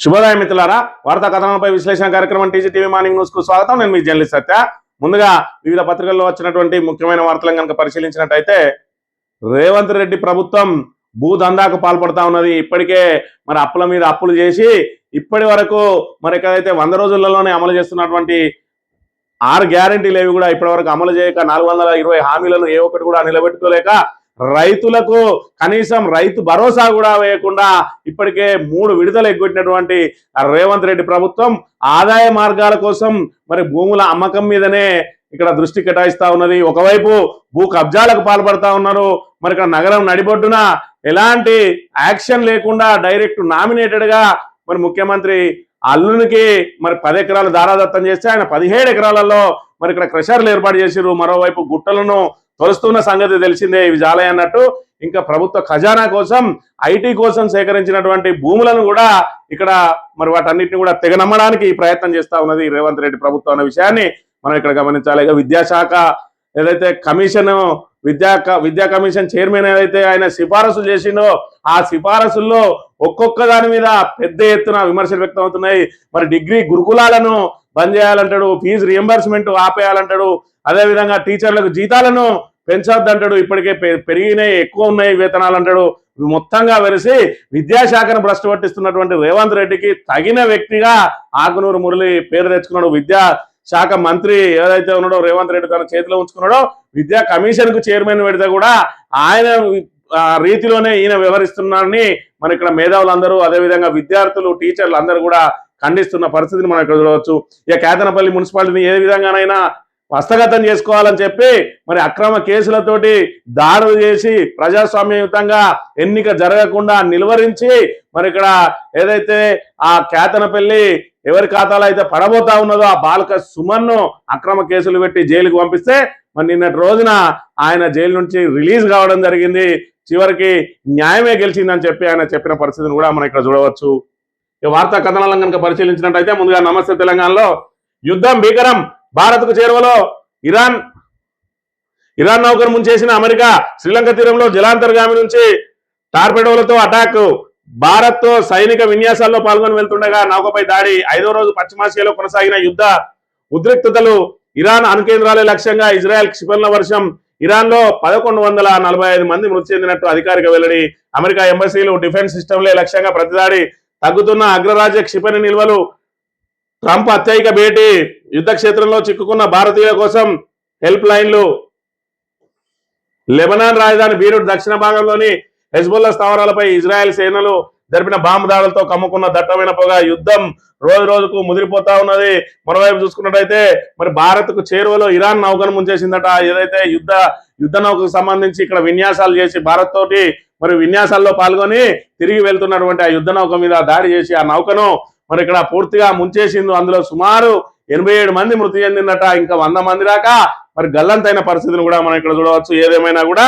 శుభోదయం మిత్రులారా, వార్తా కథనాలపై విశ్లేషణ కార్యక్రమం టీజీటీవీ మార్నింగ్ న్యూస్ కు స్వాగతం. నేను మీ జర్నలిస్ట్ సత్య. ముందుగా వివిధ పత్రికల్లో వచ్చినటువంటి ముఖ్యమైన వార్తలను కనుక పరిశీలించినట్టయితే, రేవంత్ రెడ్డి ప్రభుత్వం భూదందాకు పాల్పడతా ఉన్నది. ఇప్పటికే మరి అప్పుల మీద అప్పులు చేసి ఇప్పటి వరకు మరి ఎక్కడైతే 100 రోజులలోనే అమలు చేస్తున్నటువంటి 6 గ్యారెంటీలు ఏవి కూడా ఇప్పటి వరకు అమలు చేయక 420 హామీలను ఏ ఒక్కటి కూడా నిలబెట్టుకోలేక రైతులకు కనీసం రైతు భరోసా కూడా వేయకుండా ఇప్పటికే 3 విడుదల ఎగ్గొట్టినటువంటి రేవంత్ రెడ్డి ప్రభుత్వం ఆదాయ మార్గాల కోసం మరి భూముల అమ్మకం మీదనే ఇక్కడ దృష్టి కేటాయిస్తా ఉన్నది. ఒకవైపు భూ కబ్జాలకు పాల్పడతా ఉన్నారు. మరి ఇక్కడ నగరం నడిబొడ్డున ఎలాంటి యాక్షన్ లేకుండా డైరెక్ట్ నామినేటెడ్ గా మరి ముఖ్యమంత్రి అల్లునికి మరి 10 ఎకరాలు దారాదత్తం చేస్తే ఆయన 17 ఎకరాలలో మరి ఇక్కడ క్రషర్లు ఏర్పాటు చేసిరు. మరోవైపు గుట్టలను తొలుస్తున్న సంగతి తెలిసిందే. ఇవి జాలే అన్నట్టు ఇంకా ప్రభుత్వ ఖజానా కోసం ఐటీ కోసం సేకరించినటువంటి భూములను కూడా ఇక్కడ మరి వాటన్నిటిని కూడా తెగనమ్మడానికి ప్రయత్నం చేస్తా ఉన్నది రేవంత్ రెడ్డి ప్రభుత్వం అనే విషయాన్ని మనం ఇక్కడ గమనించాలి. ఇక విద్యాశాఖ ఏదైతే కమిషన్ విద్యా కమిషన్ చైర్మన్ ఏదైతే ఆయన సిఫారసులు చేసిండో ఆ సిఫారసుల్లో ఒక్కొక్క దాని మీద పెద్ద ఎత్తున విమర్శలు వ్యక్తం అవుతున్నాయి. మరి డిగ్రీ గురుకులాలను బంద్ చేయాలంటాడు, ఫీజు రియంబర్స్మెంట్ ఆపేయాలంటాడు, అదేవిధంగా టీచర్లకు జీతాలను పెంచొద్దంటాడు, ఇప్పటికే పెరిగినాయి ఎక్కువ ఉన్నాయి వేతనాలు అంటాడు. మొత్తంగా వెలిసి విద్యాశాఖను భ్రష్టు పట్టిస్తున్నటువంటి రేవంత్ రెడ్డికి తగిన వ్యక్తిగా ఆకునూరు మురళి పేరు తెచ్చుకున్నాడు. విద్యాశాఖ మంత్రి ఏదైతే ఉన్నాడో రేవంత్ రెడ్డి తన చేతిలో ఉంచుకున్నాడో విద్యా కమిషన్ కు చైర్మన్ పెడితే కూడా ఆయన రీతిలోనే ఈయన వ్యవహరిస్తున్నారని మన ఇక్కడ మేధావులందరూ అదేవిధంగా విద్యార్థులు టీచర్లు అందరూ కూడా ఖండిస్తున్న పరిస్థితిని మనం ఇక్కడ చూడవచ్చు. ఇక కేతనపల్లి మున్సిపాలిటీని ఏ విధంగానైనా హస్తగతం చేసుకోవాలని చెప్పి మరి అక్రమ కేసులతోటి దాడులు చేసి ప్రజాస్వామ్యయుతంగా ఎన్నిక జరగకుండా నిలువరించి మరి ఇక్కడ ఏదైతే ఆ కేతనపల్లి ఎవరి ఖాతాలో అయితే పడబోతా ఉన్నదో ఆ బాలక సుమన్ను అక్రమ కేసులు పెట్టి జైలుకు పంపిస్తే మరి నిన్నటి రోజున ఆయన జైలు నుంచి రిలీజ్ కావడం జరిగింది. చివరికి న్యాయమే గెలిచిందని చెప్పి ఆయన చెప్పిన పరిస్థితిని కూడా మనం ఇక్కడ చూడవచ్చు. ఈ వార్తా కథనాలను కనుక పరిశీలించినట్టయితే ముందుగా నమస్తే తెలంగాణలో యుద్ధం భీకరం, భారత్కు చేరువలో ఇరాన్ నౌకను ముంచేసిన అమెరికా, శ్రీలంక తీరంలో జలాంతర్గామి నుంచి టార్పెడోలతో అటాక్, భారత్ తో సైనిక విన్యాసాల్లో పాల్గొని వెళ్తుండగా నౌకపై దాడి, 5వ రోజు పశ్చిమాసియాలో కొనసాగిన యుద్ధ ఉద్రిక్తతలు, ఇరాన్ అణుకేంద్రాలే లక్ష్యంగా ఇజ్రాయెల్ క్షిపణుల వర్షం, ఇరాన్ లో 1145 మంది మృతి చెందినట్టు అధికారిక వెల్లడి, అమెరికా ఎంబసీలు డిఫెన్స్ సిస్టంలే లక్ష్యంగా ప్రతిదాడి, తగ్గుతున్న అగ్రరాజ్య క్షిపణి నిల్వలు, ట్రంప్ అత్యయిక భేటీ, యుద్ధ క్షేత్రంలో చిక్కుకున్న భారతీయుల కోసం హెల్ప్ లైన్లు, లెబనాన్ రాజధాని బీరూట్ దక్షిణ భాగంలోని హెజ్బుల్లా స్థావరాలపై ఇజ్రాయెల్ సేనలు జరిపిన బాంబు దాడులతో కమ్ముకున్న దట్టమైన పొగ, యుద్ధం రోజు రోజుకు ముదిరిపోతా ఉన్నది. మరోవైపు చూసుకున్నట్టయితే మరి భారత్ కు చేరువలో ఇరాన్ నౌకను ముంచేసిందట. ఏదైతే యుద్ధ నౌకకు సంబంధించి ఇక్కడ విన్యాసాలు చేసి భారత్ తోటి మరి విన్యాసాల్లో పాల్గొని తిరిగి వెళ్తున్నటువంటి ఆ యుద్ధ నౌక మీద దాడి చేసి ఆ నౌకను మరి ఇక్కడ పూర్తిగా ముంచేసింది. అందులో సుమారు 87 మంది మృతి చెందిందట. ఇంకా 100 మంది దాకా మరి గల్లంతైన పరిస్థితిని కూడా మనం ఇక్కడ చూడవచ్చు. ఏదేమైనా కూడా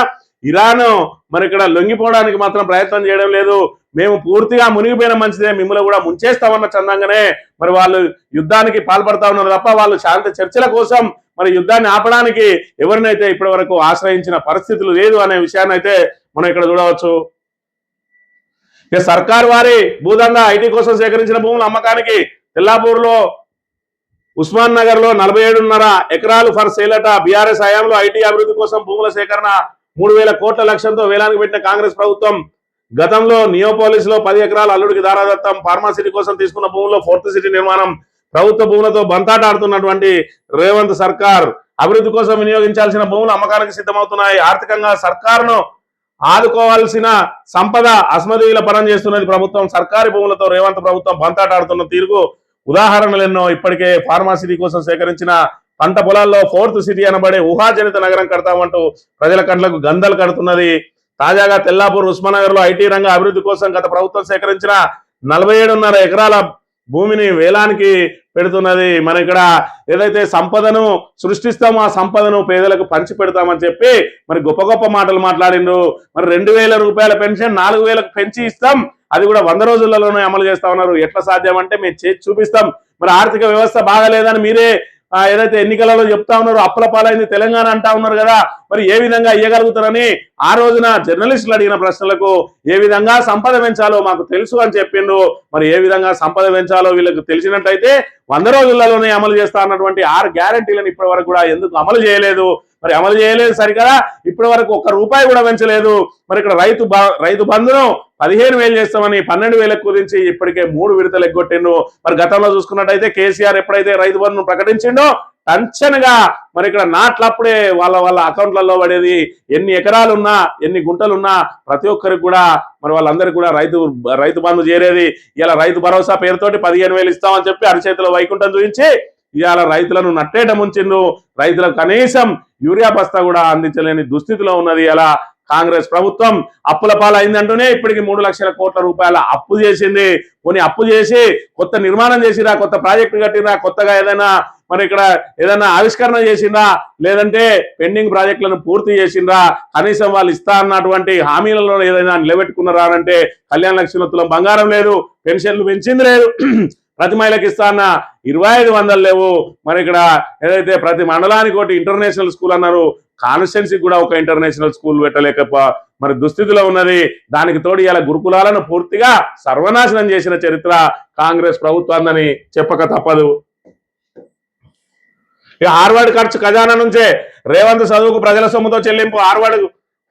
ఇరాన్ మరి ఇక్కడ లొంగిపోవడానికి మాత్రం ప్రయత్నం చేయడం లేదు. మేము పూర్తిగా మునిగిపోయిన మంచిదే, మిమ్మల్ని కూడా ముంచేస్తామన్న చందంగానే మరి వాళ్ళు యుద్ధానికి పాల్పడతా ఉన్నారు తప్ప వాళ్ళు శాంతి చర్చల కోసం మరి యుద్ధాన్ని ఆపడానికి ఎవరినైతే ఇప్పటి వరకు ఆశ్రయించిన పరిస్థితులు లేదు అనే విషయాన్ని అయితే మనం ఇక్కడ చూడవచ్చు. ఇక సర్కార్ వారి భూదందా, ఐటీ కోసం సేకరించిన భూముల అమ్మకానికి తెల్లాపూర్ లో ఉస్మాన్ నగర్ లో 47.5 ఎకరాలు ఫర్ సేలట. బీఆర్ఎస్ హయాంలో ఐటీ అభివృద్ధి కోసం భూముల సేకరణ 3000 కోట్ల లక్ష్యంతో వేలానికి పెట్టిన కాంగ్రెస్ ప్రభుత్వం గతంలో నియోపోలిస్ లో 10 ఎకరాల అల్లుడికి దారాదత్తం, ఫార్మాసిటీ కోసం తీసుకున్న భూముల్లో 4th సిటీ నిర్మాణం, ప్రభుత్వ భూములతో బంతాట ఆడుతున్నటువంటి రేవంత్ సర్కార్ అభివృద్ధి కోసం వినియోగించాల్సిన భూములు అమ్మకానికి సిద్ధమవుతున్నాయి. ఆర్థికంగా సర్కారును ఆదుకోవాల్సిన సంపద అస్మదీయుల పరం చేస్తున్నది ప్రభుత్వం. సర్కారీ భూములతో రేవంత్ ప్రభుత్వం బంతాట ఆడుతున్న తీరుకు ఉదాహరణలు ఎన్నో. ఇప్పటికే ఫార్మాసిటీ కోసం సేకరించిన పంట పొలాల్లో 4th సిటీ అనబడే ఊహాజనిత నగరం కడతామంటూ ప్రజల కండ్లకు గందలు కడుతున్నది. తాజాగా తెల్లాపూర్ ఉస్మానగర్ లో ఐటీ రంగ అభివృద్ధి కోసం గత ప్రభుత్వం సేకరించిన 47.5 ఎకరాల భూమిని వేలానికి పెడుతున్నది. మన ఇక్కడ ఏదైతే సంపదను సృష్టిస్తామో ఆ సంపదను పేదలకు పంచి పెడతామని చెప్పి మరి గొప్ప గొప్ప మాటలు మాట్లాడిండ్రు. మరి 2000 రూపాయల పెన్షన్ 4000కు పెంచి ఇస్తాం, అది కూడా 100 రోజులలోనే అమలు చేస్తా ఉన్నారు. ఎట్లా సాధ్యం అంటే మేము చేసి చూపిస్తాం. మరి ఆర్థిక వ్యవస్థ బాగాలేదని మీరే ఏదైతే ఎన్నికలలో చెప్తా ఉన్నారో అప్పుల పాలైంది తెలంగాణ అంటా ఉన్నారు కదా, మరి ఏ విధంగా ఇయ్యగలుగుతారని ఆ రోజున జర్నలిస్టులు అడిగిన ప్రశ్నలకు ఏ విధంగా సంపద పెంచాలో మాకు తెలుసు అని చెప్పిండ్రు. మరి ఏ విధంగా సంపద పెంచాలో వీళ్ళకి తెలిసినట్టయితే 100 రోజులలోనే అమలు చేస్తా అన్నటువంటి 6 గ్యారంటీలను ఇప్పటి వరకు కూడా ఎందుకు అమలు చేయలేదు? మరి అమలు చేయలేదు సరికదా, ఇప్పటి వరకు ₹1 కూడా పెంచలేదు. మరి ఇక్కడ రైతు బంధును 15,000 చేస్తామని 12,000 కుదించి ఇప్పటికే 3 విడతలు ఎగ్గొట్టిండ్రు. మరి గతంలో చూసుకున్నట్టయితే కేసీఆర్ ఎప్పుడైతే రైతు బంధును ప్రకటించిండో టంచనగా మరి ఇక్కడ నాట్లప్పుడే వాళ్ళ అకౌంట్లలో పడేది. ఎన్ని ఎకరాలున్నా ఎన్ని గుంటలున్నా ప్రతి ఒక్కరికి కూడా మరి వాళ్ళందరికీ కూడా రైతు బంధు చేరేది. ఇలా రైతు భరోసా పేరుతోటి 15,000 ఇస్తామని చెప్పి అరిచేతిలో వైకుంఠం చూపించి ఇవాళ రైతులను నట్టేట ముంచిండ్రు. రైతులకు కనీసం యూరియా బస్తా కూడా అందించలేని దుస్థితిలో ఉన్నది ఇలా కాంగ్రెస్ ప్రభుత్వం. అప్పుల పాలైందంటూనే ఇప్పటికి 3 లక్షల కోట్ల రూపాయల అప్పు చేసింది. కొన్ని అప్పు చేసి కొత్త నిర్మాణం చేసిరా, కొత్త ప్రాజెక్టు కట్టిరా, కొత్తగా ఏదైనా మరి ఇక్కడ ఏదైనా ఆవిష్కరణ చేసిందా, లేదంటే పెండింగ్ ప్రాజెక్టులను పూర్తి చేసిండ్రా, కనీసం వాళ్ళు ఇస్తా అన్నటువంటి హామీలలో ఏదైనా నిలబెట్టుకున్నారా అంటే కళ్యాణ లక్ష్మి తులం బంగారం లేదు, పెన్షన్లు పెంచింది లేదు, ప్రతి మహిళకి ఇస్తా అన్న 2,500 లేవు. మరి ఇక్కడ ఏదైతే ప్రతి మండలానికి ఒకటి ఇంటర్నేషనల్ స్కూల్ అన్నారు, కాన్స్టిట్యున్సీకి కూడా ఒక ఇంటర్నేషనల్ స్కూల్ మరి దుస్థితిలో ఉన్నది. దానికి తోడు ఇలా గురుకులాలను పూర్తిగా సర్వనాశనం చేసిన చరిత్ర కాంగ్రెస్ ప్రభుత్వాన్ని చెప్పక తప్పదు. ఇక హార్వర్డ్ ఖర్చానా నుంచే రేవంత్ చదువుకు ప్రజల సొమ్ముతో చెల్లింపు. హార్వర్డ్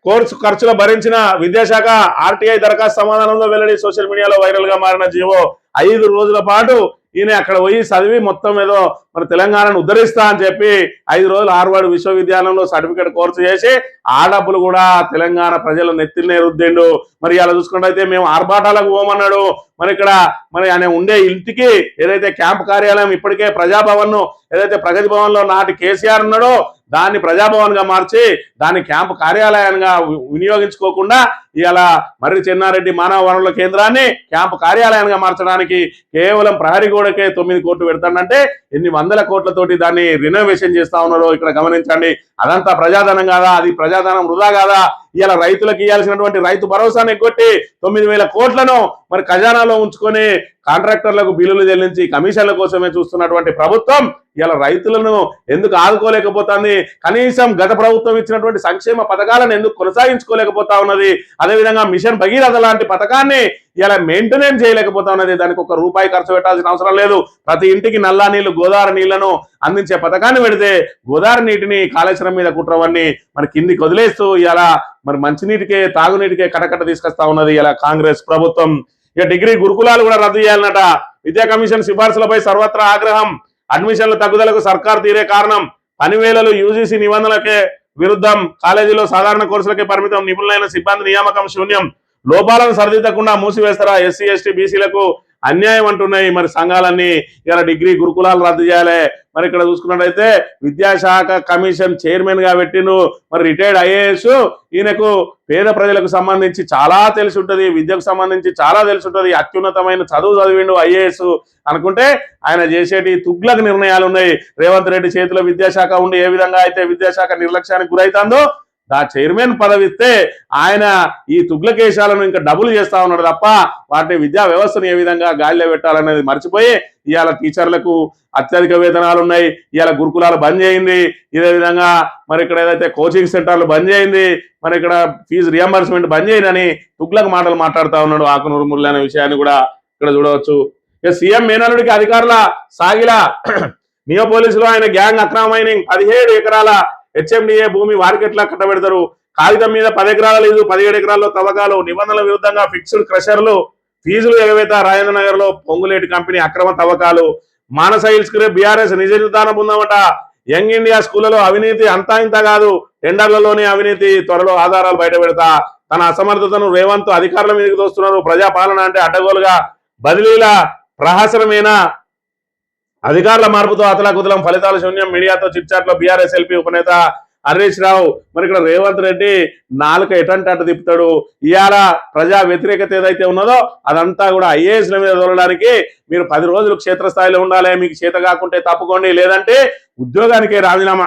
కోర్సు ఖర్చులు భరించిన విద్యాశాఖ ఆర్టీఐ దరఖాస్తు సమాధానంలో వెల్లడి. సోషల్ మీడియాలో వైరల్ గా మారిన జీవో 5 రోజుల పాటు ఈయన అక్కడ పోయి చదివి మొత్తం ఏదో మరి తెలంగాణను ఉద్ధరిస్తా అని చెప్పి 5 రోజులు హార్వర్డ్ విశ్వవిద్యాలయంలో సర్టిఫికేట్ కోర్సు చేసి ఆ డబ్బులు కూడా తెలంగాణ ప్రజల నెత్తినే రుద్దిండు. మరి అలా చూసుకున్నట్టయితే మేము ఆర్భాటాలకు పోమన్నాడు. మరి ఇక్కడ మరి ఆయన ఉండే ఇంటికి ఏదైతే క్యాంప్ కార్యాలయం ఇప్పటికే ప్రజాభవన్ ఏదైతే ప్రగతి భవన్ లో నాటి కేసీఆర్ ఉన్నాడో దాన్ని ప్రజాభవన్ గా మార్చి దాన్ని క్యాంప్ కార్యాలయంగా వినియోగించుకోకుండా ఇలా మర్రి చెన్నారెడ్డి మానవ వనరుల కేంద్రాన్ని క్యాంప్ కార్యాలయంగా మార్చడానికి కేవలం ప్రహరీ గోడకే 9 కోట్లు పెడతానంటే ఎన్ని వందల కోట్లతోటి దాన్ని రినోవేషన్ చేస్తా ఉన్నారో ఇక్కడ గమనించండి. అదంతా ప్రజాధనం కాదా? అది ప్రజాధనం వృధా కాదా? ఇలా రైతులకు ఇవ్వాల్సినటువంటి రైతు భరోసాను ఎగ్గొట్టి 9,000 కోట్లను మరి ఖజానాలో ఉంచుకొని కాంట్రాక్టర్లకు బిల్లులు చెల్లించి కమిషన్ల కోసమే చూస్తున్నటువంటి ప్రభుత్వం ఇలా రైతులను ఎందుకు ఆదుకోలేకపోతుంది? కనీసం గత ప్రభుత్వం ఇచ్చినటువంటి సంక్షేమ పథకాలను ఎందుకు కొనసాగించుకోలేకపోతా ఉన్నది? అదేవిధంగా మిషన్ భగీరథ లాంటి పథకాన్ని ఇలా మెయింటెనెన్స్ చేయలేకపోతా ఉన్నది. దానికి ₹1 ఖర్చు పెట్టాల్సిన అవసరం లేదు. ప్రతి ఇంటికి నల్లా నీళ్లు గోదావరి నీళ్లను అందించే పథకాన్ని పెడితే గోదావరి నీటిని కాళేశ్వరం మీద కుట్రవన్నీ మరి కిందికి వదిలేస్తూ ఇలా మరి మంచినీటికే తాగునీటికే కటకట తీసుకొస్తా ఉన్నది ఇలా కాంగ్రెస్ ప్రభుత్వం. ఇక డిగ్రీ గురుకులాలు కూడా రద్దు చేయాలన్నట. విద్యా కమిషన్ సిఫార్సులపై సర్వత్రా ఆగ్రహం. అడ్మిషన్ల తగ్గుదలకు సర్కార్ తీరే కారణం. పనివేళలు యూజీసీ నిబంధనలకే విరుద్ధం. కాలేజీలో సాధారణ కోర్సులకే పరిమితం. నిపుణులైన సిబ్బంది నియామకం శూన్యం. లోపాలను సరిదిద్దకుండా మూసివేస్తారా? ఎస్సీ ఎస్టీ బీసీలకు అన్యాయం అంటున్నాయి మరి సంఘాలన్నీ. ఇలా డిగ్రీ గురుకులాలు రద్దు చేయాలి. మరి ఇక్కడ చూసుకున్నట్టయితే విద్యాశాఖ కమిషన్ చైర్మన్ గా పెట్టిను మరి రిటైర్డ్ ఐఏఎస్. ఈయనకు పేద ప్రజలకు సంబంధించి చాలా తెలిసి ఉంటుంది, విద్యకు సంబంధించి చాలా తెలిసి ఉంటుంది, అత్యున్నతమైన చదువు చదివిండు ఐఏఎస్ అనుకుంటే ఆయన చేసేటి తుగ్లక్ నిర్ణయాలు ఉన్నాయి. రేవంత్ రెడ్డి చేతిలో విద్యాశాఖ ఉండి ఏ విధంగా అయితే విద్యాశాఖ నిర్లక్ష్యానికి గురైతుందో ఆ చైర్మన్ పదవి ఇస్తే ఆయన ఈ తుగ్లకేశాలను ఇంకా డబుల్ చేస్తా ఉన్నాడు తప్ప వాటిని విద్యా వ్యవస్థను ఏ విధంగా గాలిలో పెట్టాలనేది మర్చిపోయి ఇవాళ టీచర్లకు అత్యధిక వేతనాలు ఉన్నాయి, ఇవాళ గురుకులాలు బంద్ చేయింది, ఇదే విధంగా మరి ఇక్కడ ఏదైతే కోచింగ్ సెంటర్లు బంద్ చేయింది, మరి ఇక్కడ ఫీజు రియంబర్స్మెంట్ బంద్ చేయిందని తుగ్లక్ మాటలు మాట్లాడుతూ ఉన్నాడు ఆకునూరు మురళి అనే విషయాన్ని కూడా ఇక్కడ చూడవచ్చు. ఇక సీఎం మేనల్లుడికి అధికారుల సాగిల నియోపోలీసులో ఆయన గ్యాంగ్ అక్రమ మైనింగ్ 17 ఎకరాల హెచ్ఎండిఏ భూమి వారికెట్లా కట్టబెడతారు? కాగితం మీద 10 ఎకరాల లేదు, 17 ఎకరాల్లో తవ్వకాలు, నిబంధనల విరుద్ధంగా ఫిక్స్డ్ క్రషర్లు, ఫీజులు ఎగవేత. రాజేంద్ర నగర్ లో పొంగులేటి కంపెనీ అక్రమ తవ్వకాలు. మానస హిల్స్ కు బీఆర్ఎస్ నిజ నిర్ధారణ ఉందామట. యంగ్ ఇండియా స్కూళ్లలో అవినీతి అంతా ఇంత కాదు, టెండర్లలోనే అవినీతి, త్వరలో ఆధారాలు బయట పెడతా. తన అసమర్థతను రేవంత్ అధికారుల మీదకి దోస్తున్నారు. ప్రజాపాలన అంటే అడ్డగోలుగా బదిలీల ప్రహసనమేనా? అధికారుల మార్పుతో అతలాకుతలం, ఫలితాలు శూన్యం. మీడియాతో చిట్చాట్ లో బీఆర్ఎస్ ఎల్పీ ఉపనేత హరీష్ రావు. మరి ఇక్కడ రేవంత్ రెడ్డి నాలుక ఎటంటే అటు తిప్పుతాడు. ఇవాళ ప్రజా వ్యతిరేకత ఏదైతే ఉన్నదో అదంతా కూడా ఐఏఎస్ల మీద తోలడానికి మీరు 10 రోజులు క్షేత్రస్థాయిలో ఉండాలి, మీకు చేత కాకుంటే తప్పుకోండి, లేదంటే ఉద్యోగానికి రాజీనామా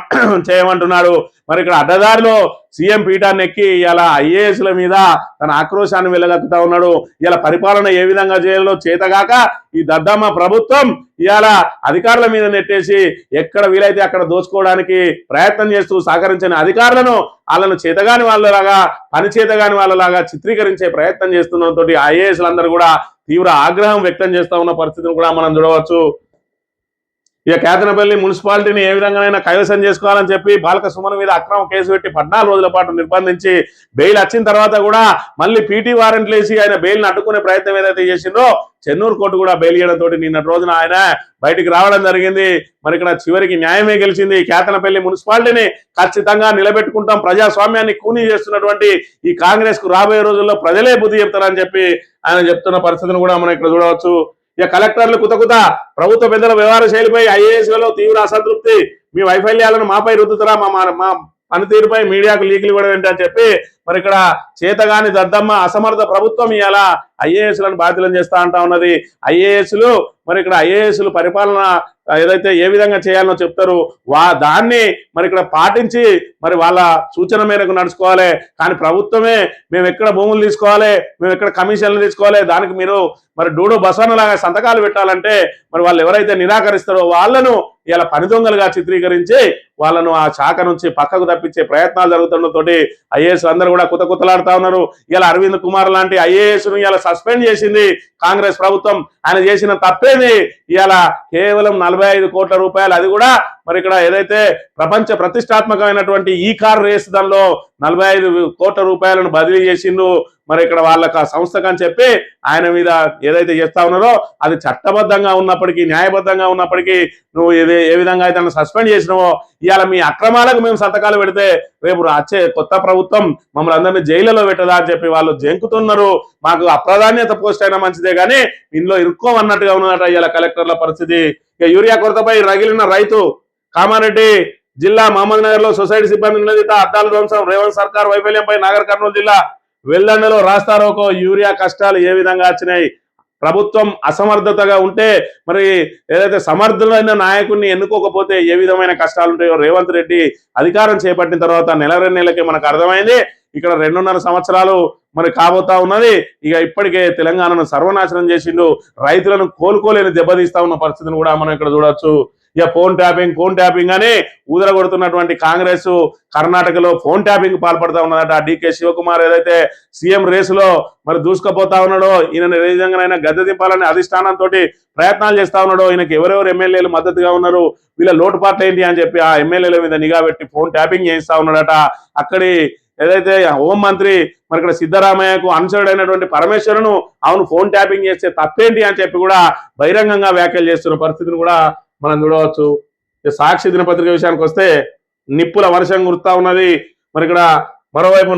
చేయమంటున్నాడు. మరి ఇక్కడ అడ్డదారిలో సీఎం పీఠాన్ని ఎక్కి ఇలా ఐఏఎస్ల మీద తన ఆక్రోశాన్ని వెళ్ళగక్కుతా ఉన్నాడు. ఇలా పరిపాలన ఏ విధంగా చేయాలో చేతగాక ఈ దద్దమ్మ ప్రభుత్వం ఇవాళ అధికారుల మీద నెట్టేసి ఎక్కడ వీలైతే అక్కడ దోచుకోవడానికి ప్రయత్నం చేస్తూ సహకరించిన అధికారులను వాళ్ళను చేతగాని వాళ్ళలాగా పని చేతగాని వాళ్ళలాగా చిత్రీకరించే ప్రయత్నం చేస్తున్నంతో ఐఏఎస్లందరూ కూడా తీవ్ర ఆగ్రహం వ్యక్తం చేస్తా ఉన్న పరిస్థితిని కూడా మనం చూడవచ్చు. ఇక కేతనపల్లి మున్సిపాలిటీని ఏ విధంగానైనా కైవసం చేసుకోవాలని చెప్పి బాలక సుమన్ మీద అక్రమ కేసు పెట్టి 14 రోజుల పాటు నిర్బంధించి బెయిల్ వచ్చిన తర్వాత కూడా మళ్ళీ పీటీ వారెంట్లు వేసి ఆయన బెయిల్ని అడ్డుకునే ప్రయత్నం ఏదైతే చేసిందో చెన్నూరు కోర్టు కూడా బెయిల్ ఇవ్వడంతో నిన్నటి రోజున ఆయన బయటికి రావడం జరిగింది. మరి ఇక్కడ చివరికి న్యాయమే గెలిచింది. కేతనపల్లి మున్సిపాలిటీని ఖచ్చితంగా నిలబెట్టుకుంటాం, ప్రజాస్వామ్యాన్ని కూనీ చేస్తున్నటువంటి ఈ కాంగ్రెస్ కు రాబోయే రోజుల్లో ప్రజలే బుద్ధి చెప్తారని చెప్పి ఆయన చెప్తున్న పరిస్థితిని కూడా మనం ఇక్కడ చూడవచ్చు. ఇక కలెక్టర్లు కుతకుత ప్రభుత్వ పెద్దల వ్యవహార శైలిపై ఐఏఎస్లలో తీవ్ర అసంతృప్తి, మీ వైఫల్యాలను మాపై రుద్దుతారా, మా పనితీరుపై మీడియాకు లీకులు ఇవ్వడం ఏంటని చెప్పి మరి ఇక్కడ చేతగాని దద్దమ్మ అసమర్థ ప్రభుత్వం ఇలా ఐఏఎస్లను బాధ్యులను చేస్తా అంటా ఉన్నది. ఐఏఎస్లు మరి ఇక్కడ ఐఏఎస్లు పరిపాలన ఏదైతే ఏ విధంగా చేయాలో చెప్తారు దాన్ని మరి ఇక్కడ పాటించి మరి వాళ్ళ సూచన మేరకు నడుచుకోవాలి. కానీ ప్రభుత్వమే మేము ఎక్కడ భూములు తీసుకోవాలి, మేము ఎక్కడ కమిషన్లు తీసుకోవాలి, దానికి మీరు మరి డూడు బసవన్నలాగా సంతకాలు పెట్టాలంటే మరి వాళ్ళు ఎవరైతే నిరాకరిస్తారో వాళ్ళను ఇలా పని దొంగలుగా చిత్రీకరించి వాళ్ళను ఆ శాఖ నుంచి పక్కకు తప్పించే ప్రయత్నాలు జరుగుతుండటంతో ఐఏఎస్ అందరూ కూడా కుతకుతలాడుతా ఉన్నారు. ఇలా అరవింద్ కుమార్ లాంటి ఐఏఎస్ ను ఇలా సస్పెండ్ చేసింది కాంగ్రెస్ ప్రభుత్వం. ఆయన చేసిన తప్పేది ఇలా కేవలం 45 కోట్ల రూపాయలు, అది కూడా మరి ఇక్కడ ఏదైతే ప్రపంచ ప్రతిష్టాత్మకమైనటువంటి ఈ కార్ రేస్ దానిలో 45 కోట్ల రూపాయలను బదిలీ చేసిండు మరి ఇక్కడ వాళ్ళకి ఆ సంస్థకు అని చెప్పి ఆయన మీద ఏదైతే చేస్తా ఉన్నారో అది చట్టబద్ధంగా ఉన్నప్పటికీ న్యాయబద్ధంగా ఉన్నప్పటికీ నువ్వు ఏ విధంగా అయితే సస్పెండ్ చేసినావో ఇవాళ మీ అక్రమాలకు మేము సంతకాలు పెడితే రేపు వచ్చే కొత్త ప్రభుత్వం మమ్మల్ని అందరినీ జైలులో పెట్టదా అని చెప్పి వాళ్ళు జంకుతున్నారు. మాకు అప్రాధాన్యత పోస్ట్ అయినా మంచిదే కానీ ఇందులో ఇరుక్కోమన్నట్టుగా ఉన్నదట ఇవాళ కలెక్టర్ల పరిస్థితి. ఇక యూరియా కొరతపై రగిలిన రైతు, కామారెడ్డి జిల్లా మహమ్మద్ నగర్ లో సొసైటీ సిబ్బంది నిలదీత అద్దాల ధ్వంసం, రేవంత్ సర్కార్ వైఫల్యంపై నాగర్ కర్నూలు జిల్లా వెల్దండలో రాస్తారోకో, యూరియా కష్టాలు ఏ విధంగా వచ్చినాయి, ప్రభుత్వం అసమర్థతగా ఉంటే మరి ఏదైతే సమర్థులైన నాయకుడిని ఎన్నుకోకపోతే ఏ విధమైన కష్టాలు ఉంటాయో రేవంత్ రెడ్డి అధికారం చేపట్టిన తర్వాత నెల 2 నెలలకే మనకు అర్థమైంది. ఇక్కడ 2.5 సంవత్సరాలు మరి కాబోతా ఉన్నది. ఇక ఇప్పటికే తెలంగాణను సర్వనాశనం చేసిండు, రైతులను కోలుకోలేని దెబ్బతీస్తా ఉన్న పరిస్థితిని కూడా మనం ఇక్కడ చూడొచ్చు. ఇక ఫోన్ ట్యాపింగ్ అని ఊదరగొడుతున్నటువంటి కాంగ్రెస్ కర్ణాటకలో ఫోన్ ట్యాపింగ్ పాల్పడతా ఉన్నదట. డీకే శివకుమార్ ఏదైతే సీఎం రేసులో మరి దూసుకుపోతా ఉన్నాడో, ఈయన ఏ విధంగానైనా గద్దె దింపాలని అధిష్టానంతో ప్రయత్నాలు చేస్తా ఉన్నాడో, ఈయనకి ఎవరెవరు ఎమ్మెల్యేలు మద్దతుగా ఉన్నారు, వీళ్ళ లోటుపాట్లు ఏంటి అని చెప్పి ఆ ఎమ్మెల్యేల మీద నిఘా పెట్టి ఫోన్ ట్యాపింగ్ చేయిస్తా ఉన్నాడట. అక్కడి ఏదైతే హోంమంత్రి మరి ఇక్కడ సిద్ధరామయ్యకు అనుసరుడైనటువంటి పరమేశ్వరును అవును ఫోన్ ట్యాపింగ్ చేస్తే తప్పేంటి అని చెప్పి కూడా బహిరంగంగా వ్యాఖ్యలు చేస్తున్న పరిస్థితిని కూడా మనం చూడవచ్చు. సాక్షి దినపత్రిక విషయానికి వస్తే నిప్పుల వర్షం కురుస్తా ఉన్నది. మరి ఇక్కడ మరోవైపు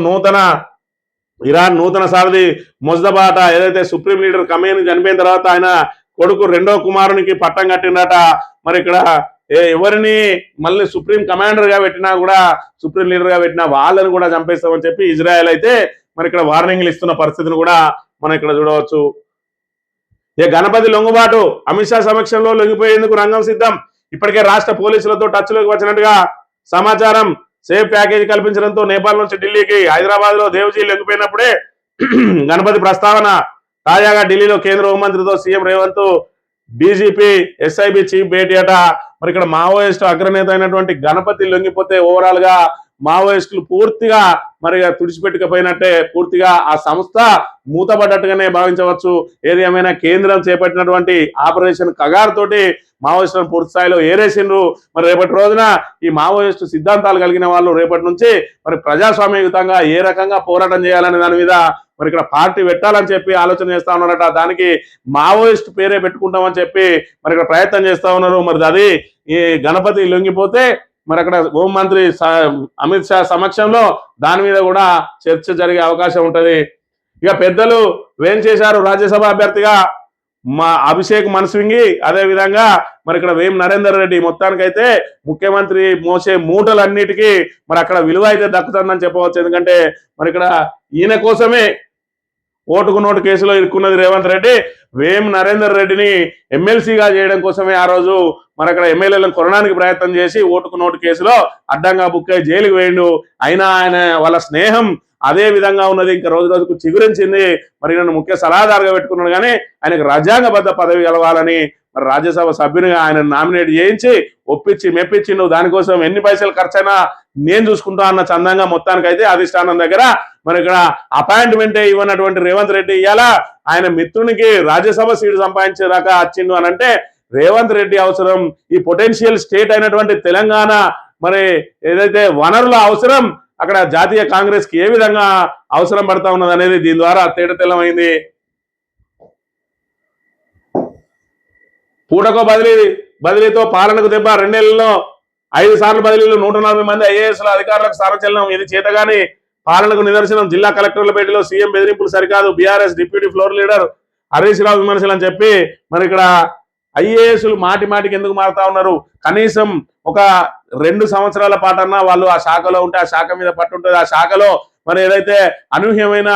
ఇరాన్ నూతన సారథి మొజ్దబాట ఏదైతే సుప్రీం లీడర్ ఖమేని చనిపోయిన తర్వాత ఆయన కొడుకు 2వ కుమారునికి పట్టం కట్టిందట. మరి ఇక్కడ ఎవరిని మళ్ళీ సుప్రీం కమాండర్ గా పెట్టినా కూడా సుప్రీం లీడర్ గా పెట్టినా వాళ్ళని కూడా చంపేస్తామని చెప్పి ఇజ్రాయెల్ అయితే మరి ఇక్కడ వార్నింగ్లు ఇస్తున్న పరిస్థితిని కూడా మనం ఇక్కడ చూడవచ్చు. గణపతి లొంగుబాటు, అమిత్ షా సమక్షంలో లొంగిపోయేందుకు రంగం సిద్ధం, ఇప్పటికే రాష్ట్ర పోలీసులతో టచ్ లోకి వచ్చినట్టుగా సమాచారం. సేఫ్ ప్యాకేజీ కల్పించడంతో నేపాల్ నుంచి ఢిల్లీకి, హైదరాబాద్ లో దేవ్జీ లొంగిపోయినప్పుడే గణపతి ప్రస్తావన. తాజాగా ఢిల్లీలో కేంద్ర హోంమంత్రితో CM Revanth, DGP, SIB chief భేటీ అట. మరి ఇక్కడ మావోయిస్టు అగ్రనేత అయినటువంటి గణపతి లొంగిపోతే ఓవరాల్ గా మావోయిస్టులు పూర్తిగా మరి తుడిచిపెట్టుకపోయినట్టే, పూర్తిగా ఆ సంస్థ మూతపడ్డట్టుగానే భావించవచ్చు. ఏది ఏమైనా కేంద్రం చేపట్టినటువంటి ఆపరేషన్ కగార్ తోటి మావోయిస్టులను పూర్తి స్థాయిలో ఏరేసిండ్రు. మరి రేపటి రోజున ఈ మావోయిస్టు సిద్ధాంతాలు కలిగిన వాళ్ళు రేపటి నుంచి మరి ప్రజాస్వామ్యయుతంగా ఏ రకంగా పోరాటం చేయాలనే దాని మీద మరి ఇక్కడ పార్టీ పెట్టాలని చెప్పి ఆలోచన చేస్తా ఉన్నారట. దానికి మావోయిస్ట్ పేరే పెట్టుకుంటామని చెప్పి మరి ఇక్కడ ప్రయత్నం చేస్తా ఉన్నారు. మరి అది ఈ గణపతి లొంగిపోతే మరి అక్కడ హోంమంత్రి అమిత్ షా సమక్షంలో దాని మీద కూడా చర్చ జరిగే అవకాశం ఉంటది. ఇక పెద్దలు ఏం చేశారు, రాజ్యసభ అభ్యర్థిగా అభిషేక్ మనస్వింగి, అదే విధంగా మరి ఇక్కడ వేం నరేందర్ రెడ్డి, మొత్తానికైతే ముఖ్యమంత్రి మోసే మూటలన్నిటికీ మరి అక్కడ విలువ అయితే దక్కుతుందని చెప్పవచ్చు. ఎందుకంటే మరి ఇక్కడ ఈయన కోసమే ఓటుకు నోటు కేసులో ఇరుక్కున్నది రేవంత్ రెడ్డి. వేం నరేందర్ రెడ్డిని ఎమ్మెల్సీగా చేయడం కోసమే ఆ రోజు మరి అక్కడ ఎమ్మెల్యేలను కొనడానికి ప్రయత్నం చేసి ఓటుకు నోటు కేసులో అడ్డంగా బుక్ అయి జైలుకు వేయండు. అయినా ఆయన వాళ్ళ స్నేహం అదే విధంగా ఉన్నది, ఇంకా రోజు రోజుకు చిగురించింది. మరి నన్ను ముఖ్య సలహాదారుగా పెట్టుకున్నాడు, కానీ ఆయనకు రాజ్యాంగబద్ధ పదవి కలవాలని మరి రాజ్యసభ సభ్యునిగా ఆయన నామినేట్ చేయించి ఒప్పించి మెప్పించి నువ్వు దానికోసం ఎన్ని పైసలు ఖర్చైనా నేను చూసుకుంటా అన్న చందంగా మొత్తానికైతే అధిష్టానం దగ్గర మరి ఇక్కడ అపాయింట్మెంటే ఇవ్వనటువంటి రేవంత్ రెడ్డి ఇవాళ ఆయన మిత్రునికి రాజ్యసభ సీటు సంపాదించేదాకా వచ్చిండు అని అంటే రేవంత్ రెడ్డి అవసరం, ఈ పొటెన్షియల్ స్టేట్ అయినటువంటి తెలంగాణ మరి ఏదైతే వనరుల అవసరం అక్కడ జాతీయ కాంగ్రెస్ కి ఏ విధంగా అవసరం పడతా ఉన్నది అనేది దీని ద్వారా తేటతెల్లమైంది. పూటకో బదిలీతో పాలనకు దెబ్బ. 2 నెలల్లో 5 సార్లు బదిలీలు, 140 మంది ఐఏఎస్ల అధికారులకు స్థానచలనం. ఇది చేతగాని పాలనకు నిదర్శనం. జిల్లా కలెక్టర్ల భేటీలో సీఎం బెదిరింపులు సరికాదు. BRS deputy floor leader Harish Rao విమర్శలు అని చెప్పి మరి ఇక్కడ ఐఏఎస్లు మాటికి ఎందుకు మారుతా ఉన్నారు? కనీసం ఒక 2 సంవత్సరాల పాటన్నా వాళ్ళు ఆ శాఖలో ఉంటే ఆ శాఖ మీద పట్టుంటుంది. ఆ శాఖలో మరి ఏదైతే అనూహ్యమైన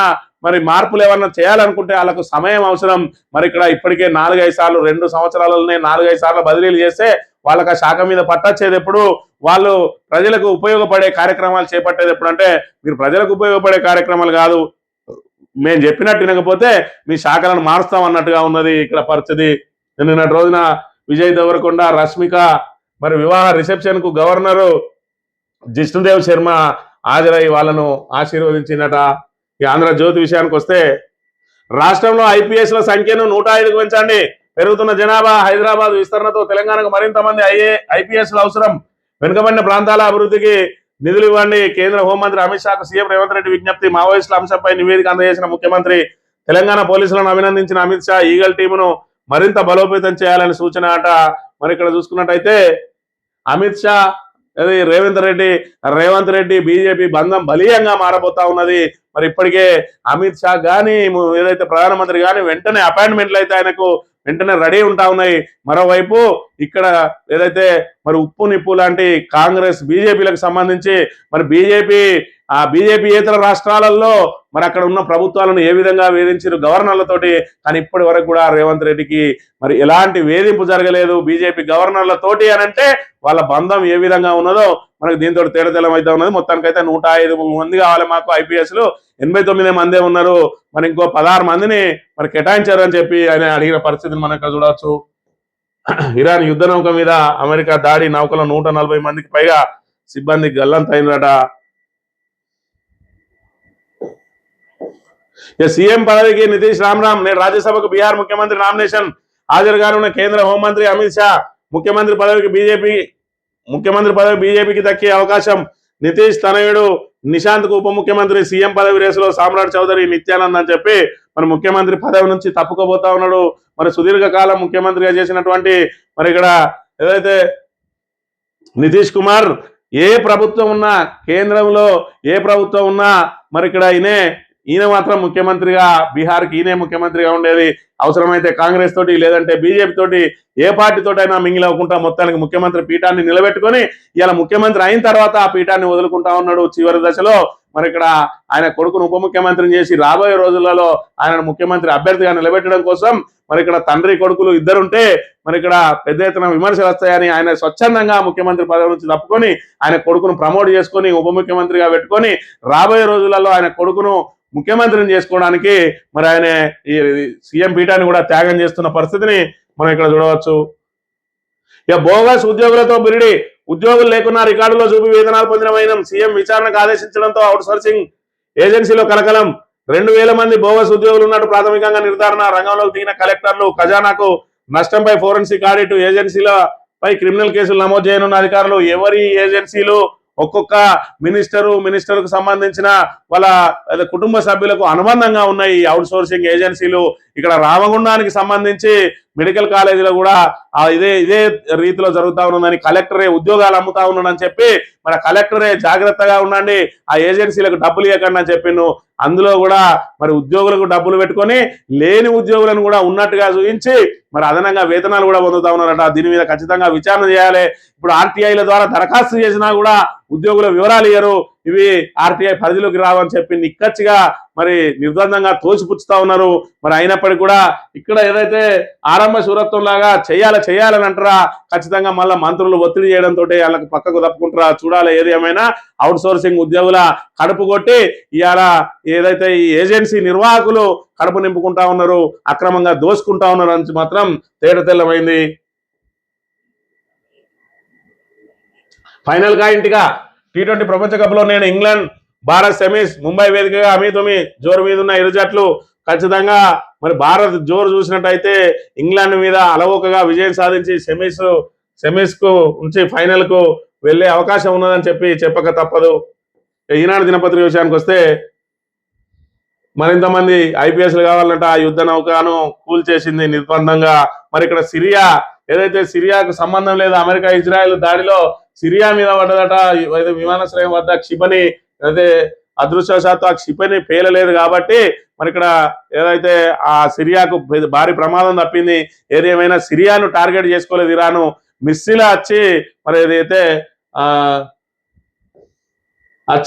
మరి మార్పులు ఏమన్నా చేయాలనుకుంటే వాళ్ళకు సమయం అవసరం. మరి ఇక్కడ ఇప్పటికే 4-5 సార్లు 2 సంవత్సరాలనే 4-5 సార్లు బదిలీలు చేస్తే వాళ్ళకి ఆ శాఖ మీద పట్టొచ్చేది ఎప్పుడు? వాళ్ళు ప్రజలకు ఉపయోగపడే కార్యక్రమాలు చేపట్టేది ఎప్పుడు? అంటే మీరు ప్రజలకు ఉపయోగపడే కార్యక్రమాలు కాదు, మేము చెప్పినట్టు వినకపోతే మీ శాఖలను మారుస్తాం అన్నట్టుగా ఉన్నది ఇక్కడ పరిస్థితి. నిన్నటి రోజున విజయ్ దేవరకొండ, రష్మిక మరి వివాహ రిసెప్షన్ కు గవర్నరు జిష్ణుదేవ్ శర్మ హాజరై వాళ్ళను ఆశీర్వదించినట. ఈ ఆంధ్రజ్యోతి విషయానికి వస్తే రాష్ట్రంలో ఐపీఎస్ల సంఖ్యను 105కు పెంచండి. పెరుగుతున్న జనాభా, హైదరాబాద్ విస్తరణతో తెలంగాణకు మరింత మంది ఐపీఎస్లు అవసరం. వెనుకబడిన ప్రాంతాల అభివృద్ధికి నిధులు ఇవ్వండి. కేంద్ర హోంమంత్రి అమిత్ షాకు సీఎం రేవంత్ రెడ్డి విజ్ఞప్తి. మావోయిస్టుల అంశంపై నివేదిక అందజేసిన ముఖ్యమంత్రి. తెలంగాణ పోలీసులను అభినందించిన అమిత్ షా. ఈగల్ టీమును మరింత బలోపేతం చేయాలని సూచన అట. మరి ఇక్కడ చూసుకున్నట్టయితే అమిత్ షా అది రేవంత్ రెడ్డి బీజేపీ బంధం బలీయంగా మారబోతా ఉన్నది. మరి ఇప్పటికే అమిత్ షా కానీ ఏదైతే ప్రధానమంత్రి కానీ వెంటనే అపాయింట్మెంట్లు అయితే ఆయనకు వెంటనే రెడీ ఉంటా ఉన్నాయి. మరోవైపు ఇక్కడ ఏదైతే మరి ఉప్పు నిప్పు లాంటి కాంగ్రెస్ బీజేపీలకు సంబంధించి మరి బీజేపీయేతర రాష్ట్రాలలో మరి అక్కడ ఉన్న ప్రభుత్వాలను ఏ విధంగా వేధించారు గవర్నర్లతోటి, కానీ ఇప్పటి వరకు కూడా రేవంత్ రెడ్డికి మరి ఎలాంటి వేధింపు జరగలేదు బీజేపీ గవర్నర్లతోటి అని అంటే వాళ్ళ బంధం ఏ విధంగా ఉన్నదో మనకు దీంతో తేడతెల్లం అయితే ఉన్నది. మొత్తానికైతే 105 మంది కావాలి మాకు ఐపీఎస్లు, 89 మందే ఉన్నారు, మరి ఇంకో 16 మందిని మరి కేటాయించారు అని చెప్పి ఆయన అడిగిన పరిస్థితిని మనం ఇక్కడ చూడవచ్చు. ఇరాన్ యుద్ధ నౌక మీద అమెరికా దాడి, నౌకలో 140 మందికి పైగా సిబ్బంది గల్లంతైనట. సీఎం పదవికి నితీష్ రామ్ నేడు రాజ్యసభకు బీహార్ ముఖ్యమంత్రి నామినేషన్ హాజరు కానున్న కేంద్ర హోంమంత్రి అమిత్ షా. ముఖ్యమంత్రి పదవి బీజేపీకి దక్కే అవకాశం. నితీష్ తనయుడు నిశాంత్ కు ఉప ముఖ్యమంత్రి. సీఎం పదవి రేసులో సామ్రాట్ చౌదరి, నిత్యానంద్ అని చెప్పి మరి ముఖ్యమంత్రి పదవి నుంచి తప్పుకోబోతా ఉన్నాడు. మరి సుదీర్ఘకాలం ముఖ్యమంత్రిగా చేసినటువంటి మరి ఇక్కడ ఏదైతే నితీష్ కుమార్ ఏ ప్రభుత్వం ఉన్నా, కేంద్రంలో ఏ ప్రభుత్వం ఉన్నా మరి ఇక్కడ ఈయన మాత్రం ముఖ్యమంత్రిగా, బీహార్కి ఈయనే ముఖ్యమంత్రిగా ఉండేది. అవసరమైతే కాంగ్రెస్ తోటి లేదంటే బీజేపీ తోటి ఏ పార్టీతోటైనా మింగిలవకుండా మొత్తానికి ముఖ్యమంత్రి పీఠాన్ని నిలబెట్టుకొని ఇలా ముఖ్యమంత్రి అయిన తర్వాత ఆ పీఠాన్ని వదులుకుంటా ఉన్నాడు. చివరి దశలో మరి ఇక్కడ ఆయన కొడుకును ఉప ముఖ్యమంత్రిని చేసి రాబోయే రోజులలో ఆయన ముఖ్యమంత్రి అభ్యర్థిగా నిలబెట్టడం కోసం మరి ఇక్కడ తండ్రి కొడుకులు ఇద్దరుంటే మరి ఇక్కడ పెద్ద ఎత్తున విమర్శలు వస్తాయని ఆయన స్వచ్ఛందంగా ముఖ్యమంత్రి పదవి నుంచి తప్పుకొని ఆయన కొడుకును ప్రమోట్ చేసుకొని ఉప ముఖ్యమంత్రిగా పెట్టుకొని రాబోయే రోజులలో ఆయన కొడుకును ముఖ్యమంత్రిని చేసుకోవడానికి మరి ఆయన ఈ సీఎం పీఠాన్ని కూడా త్యాగం చేస్తున్న పరిస్థితిని మనం ఇక్కడ చూడవచ్చు. ఇక బోగస్ ఉద్యోగులతో బిరిడి. ఉద్యోగులు లేకున్నా రికార్డులో చూపి వేతనాలు పొందిన వైనం. సీఎం విచారణకు ఆదేశించడంతో అవుట్ సోర్సింగ్ ఏజెన్సీలో కలకలం. 2000 మంది బోగస్ ఉద్యోగులు ఉన్నట్టు ప్రాథమికంగా నిర్ధారణ. రంగంలోకి దిగిన కలెక్టర్లు. ఖజానాకు నష్టంపై ఫోరెన్సిక్ ఆడిట్. ఏజెన్సీలపై క్రిమినల్ కేసులు నమోదు చేయనున్న అధికారులు. ఎవరి ఏజెన్సీలు? ఒక్కొక్క మినిస్టర్కు సంబంధించిన వాళ్ళ కుటుంబ సభ్యులకు అనుబంధంగా ఉన్నాయి ఈ అవుట్ సోర్సింగ్ ఏజెన్సీలు. ఇక్కడ రామగుండానికి సంబంధించి మెడికల్ కాలేజీలో కూడా ఇదే రీతిలో జరుగుతూ ఉన్నదని కలెక్టరే ఉద్యోగాలు అమ్ముతా ఉన్నాడని చెప్పి మన కలెక్టరే జాగ్రత్తగా ఉండండి, ఆ ఏజెన్సీలకు డబ్బులు ఇవ్వకండి అని చెప్పిను. అందులో కూడా మరి ఉద్యోగులకు డబ్బులు పెట్టుకొని లేని ఉద్యోగులను కూడా ఉన్నట్టుగా చూపించి మరి అదనంగా వేతనాలు కూడా పొందుతా ఉన్నారట. దీని మీద ఖచ్చితంగా విచారణ చేయాలి. ఇప్పుడు ఆర్టీఐల ద్వారా దరఖాస్తు చేసినా కూడా ఉద్యోగుల వివరాలు ఇయ్యరు. ఇవి ఆర్టీఐ పరిధిలోకి రావని చెప్పి నిక్కచ్చిగా మరి నిర్బంధంగా తోసిపుచ్చుతా ఉన్నారు. మరి అయినప్పటికీ కూడా ఇక్కడ ఏదైతే ఆరంభ శూరత్వం లాగా చేయాలని అంటారా, ఖచ్చితంగా మళ్ళీ మంత్రులు ఒత్తిడి చేయడంతో వాళ్ళకి పక్కకు తప్పుకుంటారా చూడాలి. ఏది ఏమైనా అవుట్ సోర్సింగ్ ఉద్యోగుల కడుపు కొట్టి ఇవాళ ఏదైతే ఈ ఏజెన్సీ నిర్వాహకులు కడుపు నింపుకుంటా ఉన్నారు, అక్రమంగా దోసుకుంటా ఉన్నారు అని మాత్రం తేటతెల్లమైంది. ఫైనల్ గా ఇంటిగా T20 ప్రపంచ కప్ లో నేను ఇంగ్లాండ్ భారత్ సెమీస్ ముంబై వేదికగా అమీతుమి జోరు మీద ఉన్న ఇరు జట్లు ఖచ్చితంగా మరి భారత్ జోరు చూసినట్టయితే ఇంగ్లాండ్ మీద అలవోకగా విజయం సాధించి సెమీస్ కు నుంచి ఫైనల్ కు వెళ్లే అవకాశం ఉన్నదని చెప్పక తప్పదు. ఈనాడు దినపత్రిక విషయానికి వస్తే మరింత మంది ఐపీఎస్లు కావాలంట ఆ యుద్ధ నౌకను కూల్చేసింది నిర్బంధంగా. మరి ఇక్కడ సిరియా ఏదైతే సిరియాకు సంబంధం లేదు, అమెరికా ఇజ్రాయెల్ దాడిలో సిరియా మీద పడ్డదట విమానాశ్రయం వద్ద క్షిపణి, అదే అదృష్టవశాత్తు ఆ క్షిపణి పేలలేదు కాబట్టి మరి ఇక్కడ ఏదైతే ఆ సిరియాకు భారీ ప్రమాదం తప్పింది. ఏదేమైనా సిరియాను టార్గెట్ చేసుకోలేదు ఇరాను, మిస్సిలా వచ్చి మరి ఏదైతే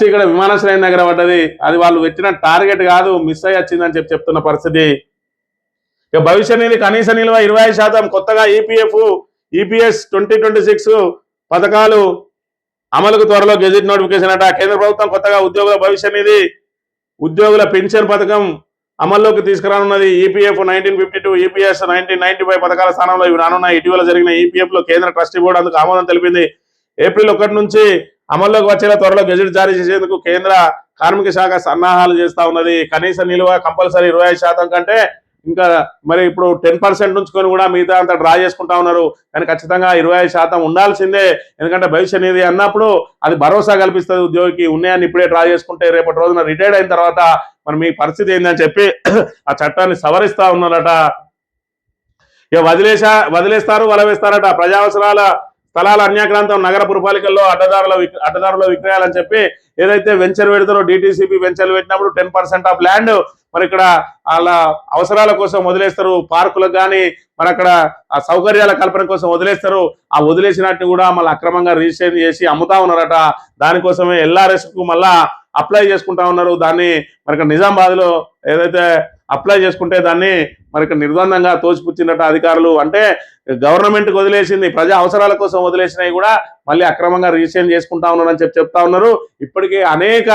ఇక్కడ విమానాశ్రయం దగ్గర పడ్డది, అది వాళ్ళు పెట్టిన టార్గెట్ కాదు, మిస్ అయ్యి వచ్చిందని చెప్తున్న పరిస్థితి. ఇక భవిష్య నిధి కనీస నిల్వ 25% కొత్తగా ఈపీఎస్ 2026 పథకాలు అమలుకు త్వరలో గెజిట్ నోటిఫికేషన్ అట. కేంద్ర ప్రభుత్వం కొత్తగా ఉద్యోగుల భవిష్య నిధి ఉద్యోగుల పెన్షన్ పథకం అమల్లోకి తీసుకురానున్నది. ఈపీఎఫ్ 1952 ఈపీఎస్ 1995 పథకాల స్థానంలో ఇవి రానున్నాయి. ఇటీవల జరిగిన ఈపీఎఫ్ లో కేంద్ర ట్రస్టీ బోర్డు అందుకు ఆమోదం తెలిపింది. ఏప్రిల్ 1 నుంచి అమల్లోకి వచ్చేలా త్వరలో గెజిట్ జారీ చేసేందుకు కేంద్ర కార్మిక శాఖ సన్నాహాలు చేస్తా ఉన్నది. కనీస నిల్వ కంపల్సరీ 25% కంటే ఇంకా మరి ఇప్పుడు 10% ఉంచుకొని కూడా మిగతా అంతా డ్రా చేసుకుంటా ఉన్నారు. కానీ ఖచ్చితంగా 25% ఉండాల్సిందే. ఎందుకంటే భవిష్య నిధి అన్నప్పుడు అది భరోసా కల్పిస్తుంది ఉద్యోగికి. ఉన్నాయని ఇప్పుడే డ్రా చేసుకుంటే రేపటి రోజున రిటైర్డ్ అయిన తర్వాత మరి మీ పరిస్థితి ఏందని చెప్పి ఆ చట్టాన్ని సవరిస్తా ఉన్నారట. ఇక వదిలేస్తారు వలవేస్తారట. ప్రజావసరాల స్థలాల అన్యాక్రాంతం నగర పురపాలికల్లో అడ్డదారుల విక్రయాలని చెప్పి ఏదైతే వెంచర్ పెడతారో డిటిసిపి వెంచర్లు పెట్టినప్పుడు 10% ఆఫ్ ల్యాండ్ మరి ఇక్కడ వాళ్ళ అవసరాల కోసం వదిలేస్తారు. పార్కులకు కానీ మరి అక్కడ ఆ సౌకర్యాల కల్పన కోసం వదిలేస్తారు. ఆ వదిలేసినట్టు కూడా మళ్ళీ అక్రమంగా రిజిస్ట్రేషన్ చేసి అమ్ముతా ఉన్నారట. దానికోసమే ఎల్ఆర్ఎస్ కు మళ్ళా అప్లై చేసుకుంటా ఉన్నారు. దాన్ని మరి నిజామాబాద్ లో ఏదైతే అప్లై చేసుకుంటే దాన్ని మరి నిర్బంధంగా తోసిపుచ్చిందట అధికారులు. అంటే గవర్నమెంట్ కు వదిలేసింది, ప్రజా అవసరాల కోసం వదిలేసినవి కూడా మళ్ళీ అక్రమంగా రిజిస్ట్రేషన్ చేసుకుంటా ఉన్నారని చెప్తా ఉన్నారు. ఇప్పటికీ అనేక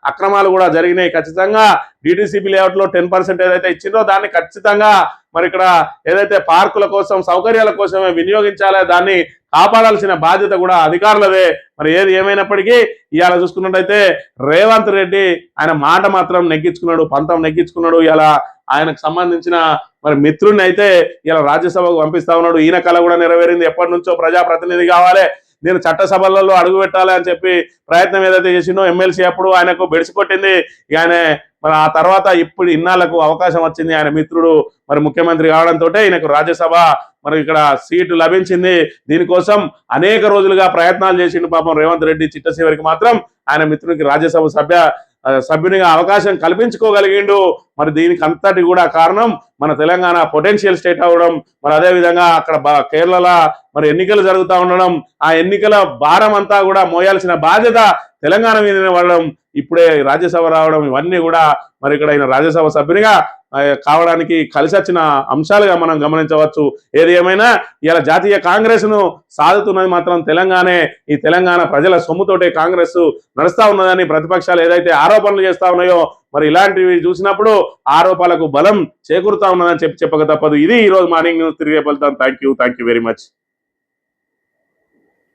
అక్రమాలు కూడా జరిగినాయి. ఖచ్చితంగా డిటిసిపి లేఅవుట్ లో 10% ఏదైతే ఇచ్చిందో దాన్ని ఖచ్చితంగా మరి ఇక్కడ ఏదైతే పార్కుల కోసం సౌకర్యాల కోసమే వినియోగించాలో దాన్ని కాపాడాల్సిన బాధ్యత కూడా అధికారులదే. మరి ఏది ఏమైనప్పటికీ ఇవాళ చూసుకున్నట్టయితే రేవంత్ రెడ్డి ఆయన మాట మాత్రం నెగ్గించుకున్నాడు, పంతం నెగ్గించుకున్నాడు. ఇలా ఆయనకు సంబంధించిన మరి మిత్రుడిని అయితే ఇలా రాజ్యసభకు పంపిస్తా ఉన్నాడు. ఈయన కళ కూడా నెరవేరింది. ఎప్పటి నుంచో ప్రజాప్రతినిధి కావాలి, నేను చట్టసభలలో అడుగు పెట్టాలి అని చెప్పి ప్రయత్నం ఏదైతే చేసిండో ఎమ్మెల్సీ అప్పుడు ఆయనకు బెడిసికొట్టింది. ఆయన మరి ఆ తర్వాత ఇప్పుడు ఇన్నాళ్లకు అవకాశం వచ్చింది. ఆయన మిత్రుడు మరి ముఖ్యమంత్రి కావడంతో ఆయనకు రాజ్యసభ మరి ఇక్కడ సీటు లభించింది. దీనికోసం అనేక రోజులుగా ప్రయత్నాలు చేసిండు పాపం రేవంత్ రెడ్డి. చిట్ట చివరికి మాత్రం ఆయన మిత్రుడికి రాజ్యసభ సభ్యునిగా అవకాశం కల్పించుకోగలిగిండు. మరి దీనికి అంతటి కూడా కారణం మన తెలంగాణ పొటెన్షియల్ స్టేట్ అవ్వడం, మరి అదే విధంగా అక్కడ కేరళ మరి ఎన్నికలు జరుగుతూ ఉండడం, ఆ ఎన్నికల భారం అంతా కూడా మోయాల్సిన బాధ్యత తెలంగాణ మీదనే పడడం, ఇప్పుడే రాజ్యసభ రావడం, ఇవన్నీ కూడా మరి ఇక్కడ ఆయన రాజ్యసభ సభ్యునిగా కావడానికి కలిసి వచ్చిన అంశాలుగా మనం గమనించవచ్చు. ఏది ఏమైనా ఇలా జాతీయ కాంగ్రెస్ ను సాధుతున్నది మాత్రం తెలంగాణే. ఈ తెలంగాణ ప్రజల సొమ్ముతోటే కాంగ్రెస్ నడుస్తా ఉన్నదని ప్రతిపక్షాలు ఏదైతే ఆరోపణలు చేస్తా ఉన్నాయో మరి ఇలాంటివి చూసినప్పుడు ఆరోపణలకు బలం చేకూరుతా ఉన్నదని చెప్పక తప్పదు. ఇది ఈ రోజు మార్నింగ్ న్యూస్. తిరిగే వెళ్తాం. Thank you very much.